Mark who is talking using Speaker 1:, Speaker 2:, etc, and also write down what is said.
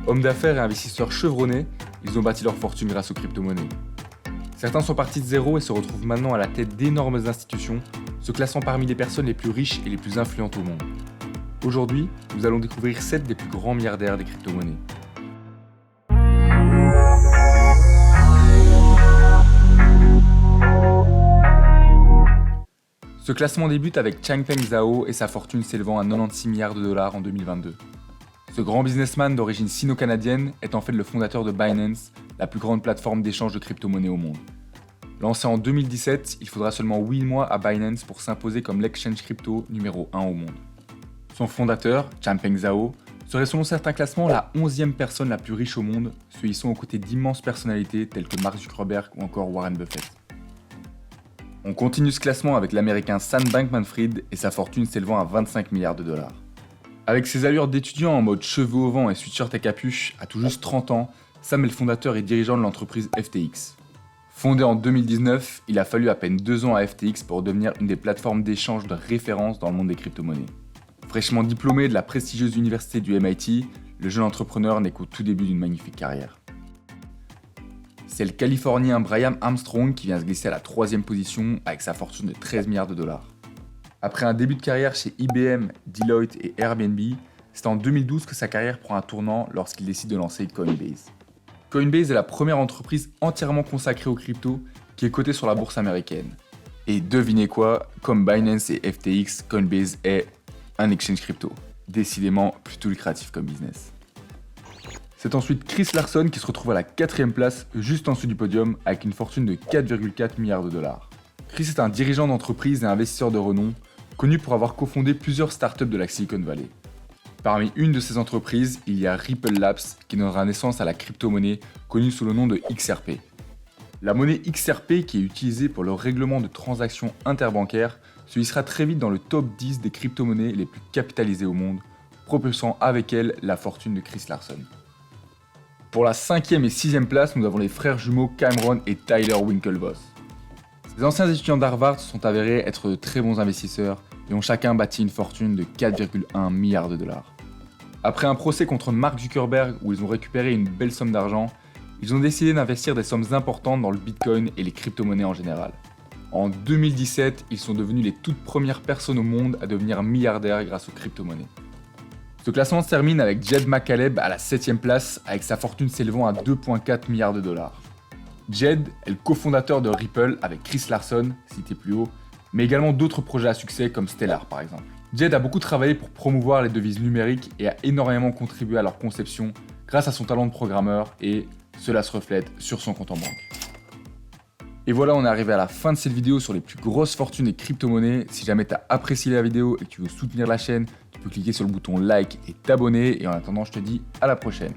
Speaker 1: Hommes d'affaires et investisseurs chevronnés, ils ont bâti leur fortune grâce aux crypto-monnaies. Certains sont partis de zéro et se retrouvent maintenant à la tête d'énormes institutions, se classant parmi les personnes les plus riches et les plus influentes au monde. Aujourd'hui, nous allons découvrir 7 des plus grands milliardaires des crypto-monnaies. Ce classement débute avec Changpeng Zhao et sa fortune s'élevant à 96 milliards de dollars en 2022. Ce grand businessman d'origine sino-canadienne est en fait le fondateur de Binance, la plus grande plateforme d'échange de crypto-monnaies au monde. Lancé en 2017, il faudra seulement 8 mois à Binance pour s'imposer comme l'exchange crypto numéro 1 au monde. Son fondateur, Changpeng Zhao, serait selon certains classements la 11e personne la plus riche au monde, se hissant aux côtés d'immenses personnalités telles que Mark Zuckerberg ou encore Warren Buffett. On continue ce classement avec l'américain Sam Bankman-Fried et sa fortune s'élevant à 25 milliards de dollars. Avec ses allures d'étudiant en mode cheveux au vent et sweatshirt à capuche, à tout juste 30 ans, Sam est le fondateur et dirigeant de l'entreprise FTX. Fondé en 2019, il a fallu à peine 2 ans à FTX pour devenir une des plateformes d'échange de référence dans le monde des crypto-monnaies. Fraîchement diplômé de la prestigieuse université du MIT, le jeune entrepreneur n'est qu'au tout début d'une magnifique carrière. C'est le Californien Brian Armstrong qui vient se glisser à la 3e position avec sa fortune de 13 milliards de dollars. Après un début de carrière chez IBM, Deloitte et Airbnb, c'est en 2012 que sa carrière prend un tournant lorsqu'il décide de lancer Coinbase. Coinbase est la première entreprise entièrement consacrée aux cryptos qui est cotée sur la bourse américaine. Et devinez quoi, comme Binance et FTX, Coinbase est un exchange crypto. Décidément plutôt lucratif comme business. C'est ensuite Chris Larson qui se retrouve à la 4e place, juste en dessous du podium, avec une fortune de 4,4 milliards de dollars. Chris est un dirigeant d'entreprise et investisseur de renom, connu pour avoir cofondé plusieurs startups de la Silicon Valley. Parmi une de ces entreprises, il y a Ripple Labs qui donnera naissance à la crypto-monnaie connue sous le nom de XRP. La monnaie XRP, qui est utilisée pour le règlement de transactions interbancaires, se hissera très vite dans le top 10 des crypto-monnaies les plus capitalisées au monde, propulsant avec elle la fortune de Chris Larson. Pour la 5e et 6e place, nous avons les frères jumeaux Cameron et Tyler Winklevoss. Ces anciens étudiants d'Harvard se sont avérés être de très bons investisseurs et ont chacun bâti une fortune de 4,1 milliards de dollars. Après un procès contre Mark Zuckerberg où ils ont récupéré une belle somme d'argent, ils ont décidé d'investir des sommes importantes dans le Bitcoin et les crypto-monnaies en général. En 2017, ils sont devenus les toutes premières personnes au monde à devenir milliardaires grâce aux crypto-monnaies. Ce classement se termine avec Jed McCaleb à la 7e place avec sa fortune s'élevant à 2,4 milliards de dollars. Jed est le cofondateur de Ripple avec Chris Larson, cité plus haut, mais également d'autres projets à succès comme Stellar par exemple. Jed a beaucoup travaillé pour promouvoir les devises numériques et a énormément contribué à leur conception grâce à son talent de programmeur et cela se reflète sur son compte en banque. Et voilà, on est arrivé à la fin de cette vidéo sur les plus grosses fortunes des crypto-monnaies. Si jamais tu as apprécié la vidéo et que tu veux soutenir la chaîne, tu peux cliquer sur le bouton like et t'abonner. Et en attendant, je te dis à la prochaine.